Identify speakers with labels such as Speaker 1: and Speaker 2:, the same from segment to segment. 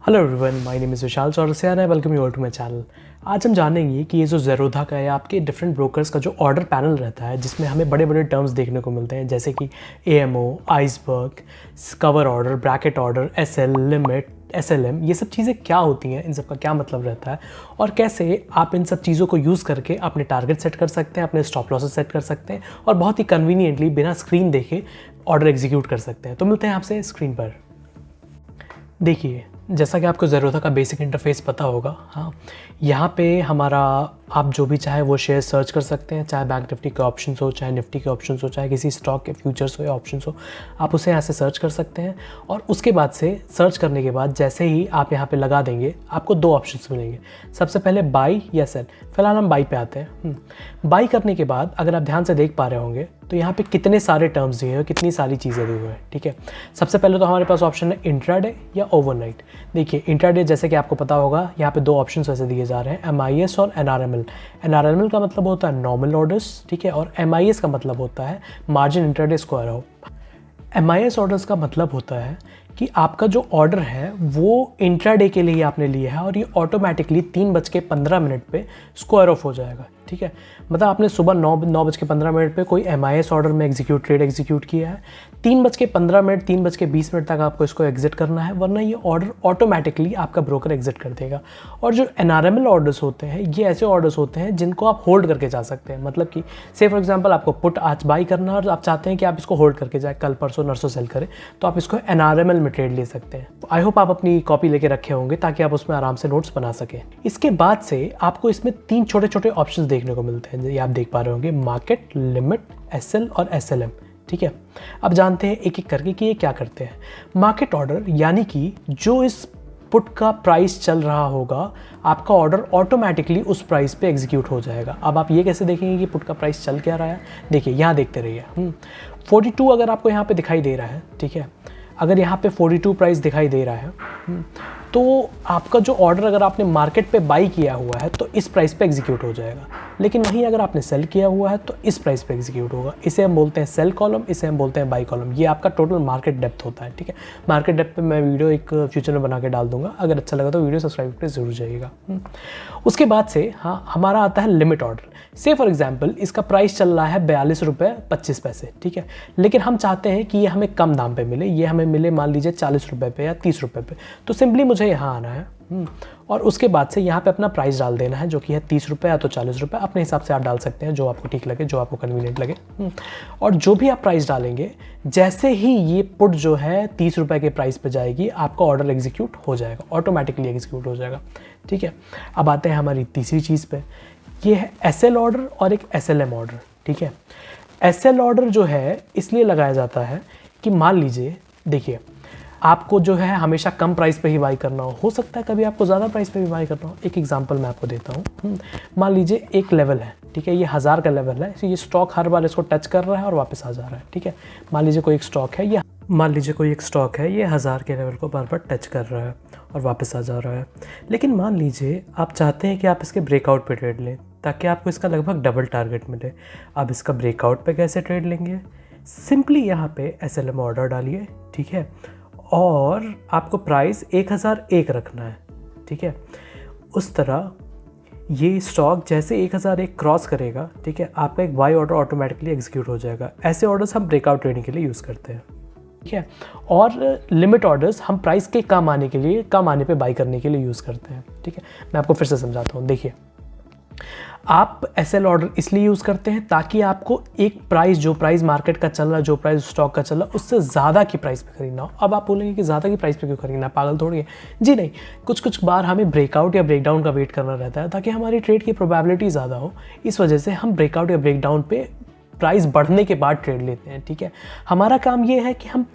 Speaker 1: Hello everyone, my name is Vishal Chaurasia and I welcome you all to my channel. आज हम जानेंगे कि ये जो ज़ेरोधा का है आपके डिफरेंट ब्रोकर्स का जो ऑर्डर पैनल रहता है, जिसमें हमें बड़े बड़े टर्म्स देखने को मिलते हैं, जैसे कि AMO, iceberg, cover order, bracket order, SL, limit, SLM, ये सब चीज़ें क्या होती हैं, इन सब का क्या मतलब रहता है और कैसे आप इन सब चीज़ों को यूज़ करके अपने टारगेट सेट कर सकते हैं, अपने स्टॉप लॉसेस सेट कर सकते हैं और बहुत ही कन्वीनियंटली बिना स्क्रीन देखे ऑर्डर एग्जीक्यूट कर सकते हैं। तो मिलते हैं आपसे स्क्रीन पर। देखिए, जैसा कि आपको ज़ेरोधा का बेसिक इंटरफेस पता होगा, हाँ, यहाँ पे हमारा आप जो भी चाहे वो शेयर सर्च कर सकते हैं, चाहे बैंक निफ्टी के ऑप्शंस हो, चाहे निफ्टी के ऑप्शंस हो, चाहे किसी स्टॉक के फ्यूचर्स हो या ऑप्शंस हो, आप उसे यहाँ से सर्च कर सकते हैं। और उसके बाद से सर्च करने के बाद जैसे ही आप यहाँ पे लगा देंगे, आपको दो ऑप्शंस मिलेंगे। सबसे पहले बाई या सेल। फिलहाल हम बाई पे आते हैं। बाई करने के बाद अगर आप ध्यान से देख पा रहे होंगे तो यहाँ पे कितने सारे टर्म्स दिए हुए हैं, कितनी सारी चीज़ें दी हुई हैं। ठीक है, सबसे पहले तो हमारे पास ऑप्शन है इंट्राडे या ओवरनाइट। देखिए, इंट्राडे जैसे कि आपको पता होगा, यहाँ पे दो ऑप्शन वैसे दिए जा रहे हैं, MIS और NRML। NRML का मतलब होता है नॉर्मल ऑर्डर्स, ठीक है, और MIS का मतलब होता है मार्जिन इंट्राडे स्क्वायर हो। MIS ऑर्डर्स का मतलब होता है कि आपका जो ऑर्डर है वो इंट्राडे के लिए आपने लिया है और ये ऑटोमेटिकली 3:15 पे स्क्वायर ऑफ हो जाएगा। ठीक है, मतलब आपने सुबह 9:15 पे कोई MIS ऑर्डर में ट्रेड एग्जीक्यूट किया है, 3:15, 3:20 तक आपको इसको एग्जिट करना है, वरना ये ऑर्डर ऑटोमेटिकली आपका ब्रोकर एग्जिट कर देगा। और जो NRML ऑर्डर्स होते हैं, ये ऐसे ऑर्डर्स होते हैं जिनको आप होल्ड करके जा सकते हैं। मतलब कि से फॉर एग्जाम्पल आपको पुट आज बाई करना है और आप चाहते हैं कि आप इसको होल्ड करके जाए, कल परसों नरसों सेल करें, तो आप इसको NRML में ट्रेड ले सकते हैं। आई होप आप अपनी कॉपी लेके रखे होंगे ताकि आप उसमें आराम से नोट्स बना सकें। इसके बाद से आपको इसमें 3 छोटे छोटे ऑप्शंस देखने को मिलते हैं, ये आप देख पा रहे होंगे, मार्केट, लिमिट, SL और SLM। ठीक है, अब जानते हैं एक एक करके कि ये क्या करते हैं। मार्केट ऑर्डर यानी कि जो इस पुट का प्राइस चल रहा होगा, आपका ऑर्डर ऑटोमेटिकली उस प्राइस पे एग्जीक्यूट हो जाएगा। अब आप ये कैसे देखेंगे कि पुट का प्राइस चल क्या रहा है? देखिए, यहाँ देखते रहिए। 42 अगर आपको यहाँ पे दिखाई दे रहा है, ठीक है, अगर यहाँ पे 42 प्राइस दिखाई दे रहा है, तो आपका जो ऑर्डर अगर आपने मार्केट पे बाई किया हुआ है तो इस प्राइस पे एग्जीक्यूट हो जाएगा। लेकिन वहीं अगर आपने सेल किया हुआ है तो इस प्राइस पे एग्जीक्यूट होगा। इसे हम बोलते हैं सेल कॉलम, इसे हम बोलते हैं बाई कॉलम। ये आपका टोटल मार्केट डेप्थ होता है। ठीक है, मार्केट डेप्थ पे मैं वीडियो एक फ्यूचर में बना के डाल दूंगा, अगर अच्छा लगा तो वीडियो सब्सक्राइब करके जरूर जाइएगा। उसके बाद से हाँ, हमारा आता है लिमिट ऑर्डर। से फॉर एग्जाम्पल इसका प्राइस चल रहा है 42.25 रुपये। ठीक है, लेकिन हम चाहते हैं कि ये हमें कम दाम पे मिले, ये हमें मिले मान लीजिए 40 रुपये पे या 30 रुपये पे। तो सिंपली मुझे यहाँ आना है और उसके बाद से यहाँ पे अपना प्राइस डाल देना है, जो कि है 30 रुपये या तो 40 रुपये, अपने हिसाब से आप डाल सकते हैं, जो आपको ठीक लगे, जो आपको कन्वीनियंट लगे। और जो भी आप प्राइस डालेंगे, जैसे ही ये पुट जो है 30 रुपये के प्राइस पे जाएगी, आपका ऑर्डर एग्जीक्यूट हो जाएगा, ऑटोमेटिकली एग्जीक्यूट हो जाएगा। ठीक है, अब आते हैं हमारी तीसरी चीज़ पे, ये है SL ऑर्डर और एक SLM ऑर्डर। ठीक है, SL ऑर्डर जो है इसलिए लगाया जाता है कि मान लीजिए, देखिए, आपको जो है हमेशा कम प्राइस पे ही बाई करना हो सकता है कभी आपको ज़्यादा प्राइस पे भी बाई करना हो। एक एग्जांपल मैं आपको देता हूँ। मान लीजिए एक लेवल है, ठीक है, ये 1000 का लेवल है, ये स्टॉक हर बार इसको टच कर रहा है और वापस आ जा रहा है। ठीक है, मान लीजिए कोई एक स्टॉक है, ये 1000 के लेवल को बार बार टच कर रहा है और वापस आ जा रहा है। लेकिन मान लीजिए आप चाहते हैं कि आप इसके ब्रेकआउट पे ट्रेड लें ताकि आपको इसका लगभग डबल टारगेट मिले। अब इसका ब्रेकआउट पे कैसे ट्रेड लेंगे? सिंपली यहाँ पे SLM ऑर्डर डालिए, ठीक है, और आपको प्राइस 1001 रखना है। ठीक है, उस तरह ये स्टॉक जैसे 1001 क्रॉस करेगा, ठीक है, आपका एक बाई ऑर्डर ऑटोमेटिकली एग्जीक्यूट हो जाएगा। ऐसे ऑर्डर्स हम ब्रेकआउट ट्रेडिंग के लिए यूज़ करते हैं। ठीक है, और लिमिट ऑर्डर्स हम प्राइस के कम आने के लिए, कम आने पे बाई करने के लिए यूज़ करते हैं। ठीक है, मैं आपको फिर से समझाता हूँ। देखिए, आप SL ऑर्डर इसलिए यूज़ करते हैं ताकि आपको एक प्राइस, जो प्राइस मार्केट का चल रहा है, जो प्राइस स्टॉक का चल रहा है, उससे ज़्यादा की प्राइस पे खरीदना हो। अब आप बोलेंगे कि ज़्यादा की प्राइस पे क्यों खरीदना, पागल थोड़ी है। जी नहीं, कुछ बार हमें ब्रेकआउट या ब्रेकडाउन का वेट करना रहता है ताकि हमारी ट्रेड की प्रोबेबिलिटी ज़्यादा हो। इस वजह से हम ब्रेकआउट या ब्रेकडाउन पे प्राइस बढ़ने के बाद ट्रेड लेते हैं। ठीक है, हमारा काम ये है कि हम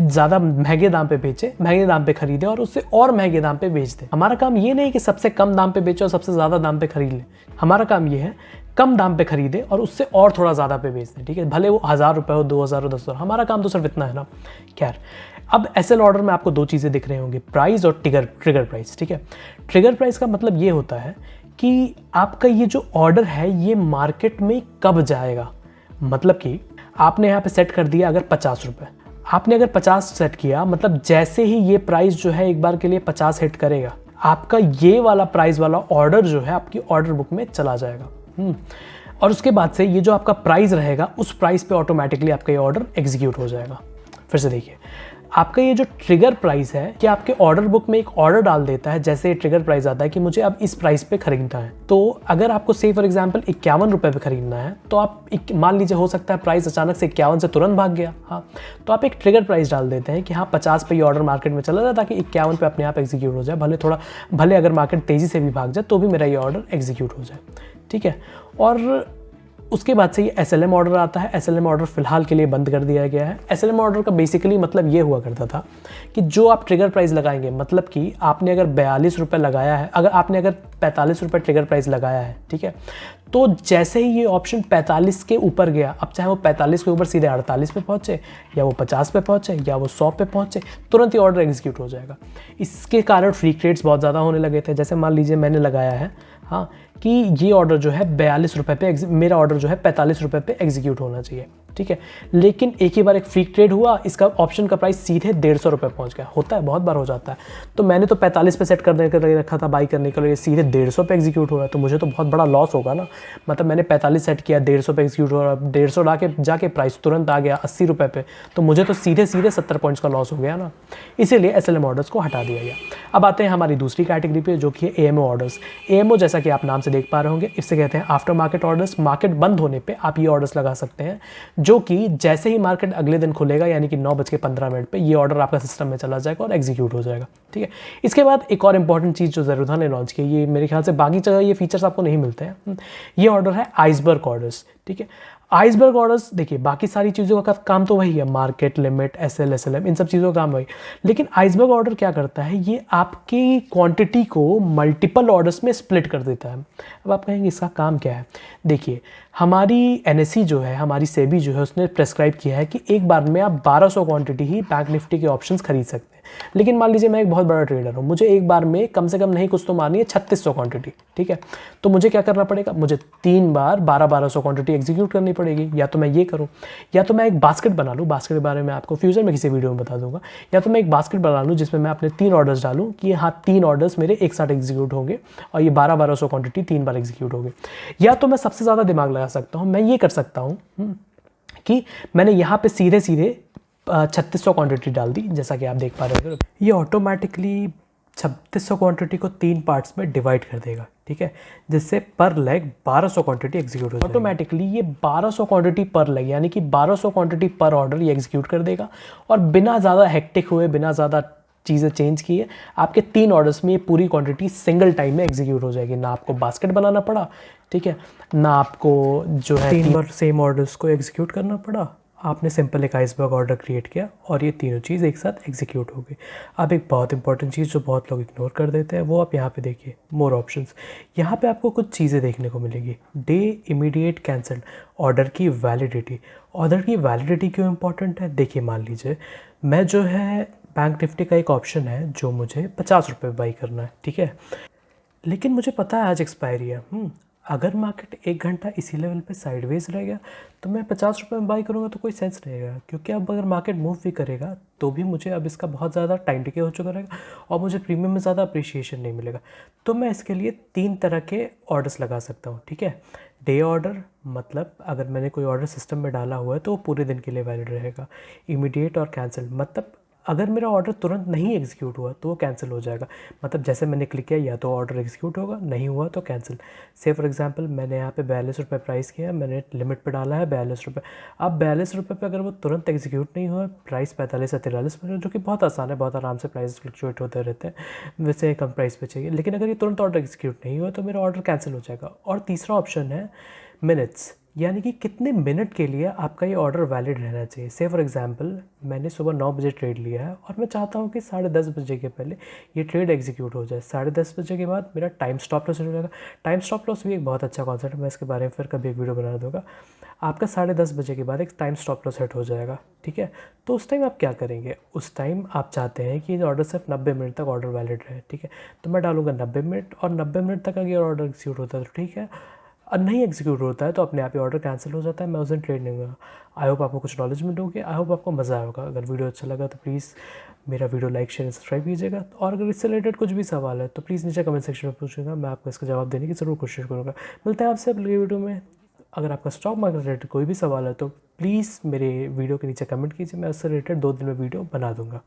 Speaker 1: ज़्यादा महंगे दाम पे बेचें, महंगे दाम पे खरीदें और उससे और महंगे दाम पे बेच दें। हमारा काम ये नहीं कि सबसे कम दाम पे बेचें और सबसे ज़्यादा दाम पे खरीद लें। हमारा काम ये है कम दाम पे खरीदें और उससे और थोड़ा ज़्यादा पे बेच दें। ठीक है, भले वो 1000 रुपये हो, 2000 हो, 10,000, हमारा काम तो सिर्फ इतना है ना। खैर, अब SL ऑर्डर में आपको दो चीज़ें दिख रहे होंगे, प्राइस और ट्रिगर प्राइस। ठीक है, ट्रिगर प्राइस का मतलब ये होता है कि आपका ये जो ऑर्डर है ये मार्केट में कब जाएगा। मतलब कि आपने यहाँ पे सेट कर दिया अगर 50 रुपये, आपने अगर 50 सेट किया, मतलब जैसे ही ये प्राइस जो है एक बार के लिए 50 हिट करेगा, आपका ये वाला प्राइस वाला ऑर्डर जो है आपकी ऑर्डर बुक में चला जाएगा। और उसके बाद से ये जो आपका प्राइस रहेगा, उस प्राइस पे ऑटोमेटिकली आपका ये ऑर्डर एग्जीक्यूट हो जाएगा। फिर से देखिए, आपका ये जो ट्रिगर प्राइस है कि आपके ऑर्डर बुक में एक ऑर्डर डाल देता है, जैसे ये ट्रिगर प्राइस आता है कि मुझे अब इस प्राइस पे खरीदना है। तो अगर आपको से फॉर एग्जांपल 51 रुपये पे खरीदना है, तो आप मान लीजिए हो सकता है प्राइस अचानक से 51 से तुरंत भाग गया, हाँ, तो आप एक ट्रिगर प्राइस डाल देते हैं कि हाँ 50 पे ये ऑर्डर मार्केट में चला जाए, ताकि 51 पे अपने आप एग्जीक्यूट हो जाए। भले अगर मार्केट तेज़ी से भी भाग जाए तो भी मेरा ये ऑर्डर एग्जीक्यूट हो जाए, ठीक है। और उसके बाद से ये SLM ऑर्डर आता है। SLM ऑर्डर फिलहाल के लिए बंद कर दिया गया है। SLM ऑर्डर का बेसिकली मतलब ये हुआ करता था कि जो आप ट्रिगर प्राइस लगाएंगे, मतलब कि आपने अगर 42 रुपये लगाया है, अगर 45 रुपये ट्रिगर प्राइस लगाया है, ठीक है, तो जैसे ही ये ऑप्शन 45 के ऊपर गया, अब चाहे वो 45 के ऊपर सीधे 48 पे पहुँचे, या वो 50 पे पहुँचे, या वो 100 पे पहुँचे, तुरंत ही ऑर्डर एग्जीक्यूट हो जाएगा। इसके कारण फ्री ट्रेड्स बहुत ज़्यादा होने लगे थे। जैसे मान लीजिए मैंने लगाया है, हाँ, कि ये ऑर्डर जो है 42 रुपये पे, मेरा ऑर्डर जो है 45 रुपये पे एग्जीक्यूट होना चाहिए, ठीक है, लेकिन एक ही बार एक फ्री ट्रेड हुआ, इसका ऑप्शन का प्राइस सीधे 150 रुपये पहुँच गया। होता है, बहुत बार हो जाता है। तो मैंने तो 45 पे सेट कर रखा था बाई करने के लिए, सीधे 150 पे एग्जीक्यूट हो रहा है, तो मुझे तो बहुत बड़ा लॉस होगा ना। मतलब मैंने 45 सेट किया, 150 पे एग्जीक्यूट हो रहा है, 150 जाके प्राइस तुरंत आ गया 80 रुपये पे, तो मुझे तो सीधे 70 पॉइंट्स का लॉस हो गया ना। इसीलिए SLM ऑर्डर्स को हटा दिया गया। अब आते हैं हमारी दूसरी कैटेगरी पे, जो कि है AMO ऑर्डर्स। AMO जैसा कि आप नाम से देख पा रहे होंगे, इससे कहते हैं आफ्टर मार्केट ऑर्डर्स। मार्केट बंद होने पे आप ये ऑर्डर्स लगा सकते हैं, जो कि जैसे ही मार्केट अगले दिन खुलेगा, यानी कि 9:15 पे ये ऑर्डर आपका सिस्टम में चला जाएगा और एग्जीक्यूट हो जाएगा, ठीक है। इसके बाद एक और इंपॉर्टेंट चीज़ जो ज़ेरोधा ने लॉन्च की, ये मेरे ख्याल से बाकी जगह ये फीचर्स आपको नहीं मिलते हैं, ये ऑर्डर है आइसबर्ग ऑर्डर्स, ठीक है। आइसबर्ग ऑर्डर्स, देखिए बाकी सारी चीज़ों का काम तो वही है, मार्केट, लिमिट, SL, SLM, इन सब चीज़ों का काम वही, लेकिन आइसबर्ग ऑर्डर क्या करता है, ये आपकी क्वांटिटी को मल्टीपल ऑर्डर्स में स्प्लिट कर देता है। अब आप कहेंगे इसका काम क्या है। देखिए, हमारी NSE जो है, हमारी सेबी जो है, उसने प्रेस्क्राइब किया है कि एक बार में आप 1200 क्वांटिटी ही बैंक निफ्टी के ऑप्शंस खरीद सकते हैं। लेकिन मान लीजिए मैं एक बहुत बड़ा ट्रेडर हूँ, मुझे एक बार में कम से कम नहीं कुछ तो मानिए 3600 क्वांटिटी, ठीक है। तो मुझे क्या करना पड़ेगा, मुझे 3 बार 1200 क्वांटिटी एग्जीक्यूट करनी पड़ेगी। या तो मैं ये करूँ, या तो मैं एक बास्केट बना लूँ, बास्केट के बारे में आपको फ्यूचर में किसी वीडियो में बता दूंगा। या तो मैं एक बास्केट बना लूँ जिसमें मैं अपने 3 ऑर्डर्स डालूँ कि हाँ 3 ऑर्डर्स मेरे एक साथ एग्जीक्यूट होंगे और ये 1200 क्वांटिटी 3 बार एग्जीक्यूट होगी। या तो मैं सबसे ज़्यादा दिमाग लगा सकता हूँ, मैं ये कर सकता हूँ कि मैंने यहाँ पे सीधे 3600 क्वांटिटी डाल दी, जैसा कि आप देख पा रहे हो। ये ऑटोमेटिकली 3600 क्वांटिटी को 3 पार्ट्स में डिवाइड कर देगा, ठीक है, जिससे पर लेग 1200 क्वांटिटी एग्जीक्यूट हो जाएगी। ऑटोमेटिकली ये 1200 क्वांटिटी पर लेग, यानी कि 1200 क्वांटिटी पर ऑर्डर ये एग्जीक्यूट कर देगा, और बिना ज़्यादा हेक्टिक हुए, बिना ज़्यादा चीज़ें चेंज किए, आपके 3 ऑर्डर्स में ये पूरी क्वांटिटी सिंगल टाइम में एग्जीक्यूट हो जाएगी। ना आपको बास्केट बनाना पड़ा, ठीक है, ना आपको जो है 3 बार सेम ऑर्डर्स को एग्जीक्यूट करना पड़ा। आपने सिंपल एक आइसबर्ग ऑर्डर क्रिएट किया और ये तीनों चीज़ एक साथ एग्जीक्यूट हो गई। अब एक बहुत इंपॉर्टेंट चीज़ जो बहुत लोग इग्नोर कर देते हैं, वो आप यहाँ पे देखिए, मोर ऑप्शंस। यहाँ पे आपको कुछ चीज़ें देखने को मिलेगी। डे, इमीडिएट, कैंसल्ड, ऑर्डर की वैलिडिटी। ऑर्डर की वैलिडिटी क्यों इंपॉर्टेंट है, देखिए मान लीजिए मैं जो है बैंक निफ्टी का एक ऑप्शन है जो मुझे 50 रुपये बाई करना है, ठीक है, लेकिन मुझे पता है आज एक्सपायरी है। अगर मार्केट 1 घंटा इसी लेवल पे साइडवेज रहेगा तो मैं 50 रुपये में बाई करूँगा तो कोई सेंस नहीं रहेगा, क्योंकि अब अगर मार्केट मूव भी करेगा तो भी मुझे अब इसका बहुत ज़्यादा टाइम डिके हो चुका रहेगा और मुझे प्रीमियम में ज़्यादा अप्रिशिएशन नहीं मिलेगा। तो मैं इसके लिए 3 तरह के ऑर्डर्स लगा सकता हूँ, ठीक है। डे ऑर्डर, मतलब अगर मैंने कोई ऑर्डर सिस्टम में डाला हुआ है तो वो पूरे दिन के लिए वैलिड रहेगा। इमीडिएट और कैंसिल, मतलब अगर मेरा ऑर्डर तुरंत नहीं एग्जीक्यूट हुआ तो वो कैंसिल हो जाएगा। मतलब जैसे मैंने क्लिक किया या तो ऑर्डर एग्जीक्यूट होगा, नहीं हुआ तो कैंसिल। से फॉर एग्जांपल मैंने यहाँ पे 42 रुपये प्राइस किया, मैंने लिमिट पे डाला है 42 रुपये। अब 42 रुपये पे अगर वो तुरंत एग्जीक्यूट नहीं हुआ, प्राइस 45 या 43 पर, जो कि बहुत आसान है, बहुत आराम से प्राइस फ्लक्चुएट होते रहते हैं, वैसे कम प्राइस पे चाहिए। लेकिन अगर ये तुरंत ऑर्डर एग्जीक्यूट नहीं हुआ तो मेरा ऑर्डर कैंसिल हो जाएगा। और तीसरा ऑप्शन है मिनट्स, यानी कि कितने मिनट के लिए आपका ये ऑर्डर वैलिड रहना चाहिए। से फॉर एग्जांपल मैंने सुबह 9 बजे ट्रेड लिया है और मैं चाहता हूँ कि 10:30 बजे के पहले ये ट्रेड एग्जीक्यूट हो जाए। 10:30 बजे के बाद मेरा टाइम स्टॉप लॉस हो जाएगा। टाइम स्टॉप लॉस भी एक बहुत अच्छा कॉन्सेप्ट है, मैं इसके बारे में फिर कभी एक वीडियो बना दूँगा। आपका 10:30 बजे के बाद एक टाइम स्टॉप लॉस सेट हो जाएगा, ठीक है। तो उस टाइम आप क्या करेंगे, उस टाइम आप चाहते हैं कि ये ऑर्डर सिर्फ 90 मिनट तक ऑर्डर वैलिड रहे, ठीक है। तो मैं डालूंगा 90 मिनट, और 90 मिनट तक अगर ऑर्डर एग्जीक्यूट होता है तो ठीक है। और नहीं एग्जीक्यूट होता है तो अपने आप ही ऑर्डर कैंसिल हो जाता है, मैं उस दिन ट्रेड नहीं होगा। आई होप आपको कुछ नॉलेज मिल होगी, आई होप आपको मज़ा आया होगा। अगर वीडियो अच्छा लगा तो प्लीज़ मेरा वीडियो लाइक शेयर सब्सक्राइब कीजिएगा, और अगर इससे रिलेटेड कुछ भी सवाल है तो प्लीज़ नीचे कमेंट सेक्शन में पूछिएगा, मैं आपको इसका जवाब देने की ज़रूर कोशिश करूँगा। मिलते हैं आपसे अगले वीडियो में। अगर आपका स्टॉक मार्केट रिलेटेड कोई भी सवाल है तो प्लीज़ मेरे वीडियो के नीचे कमेंट कीजिए, मैं उससे रिलेटेड 2 दिन में वीडियो बना दूँगा।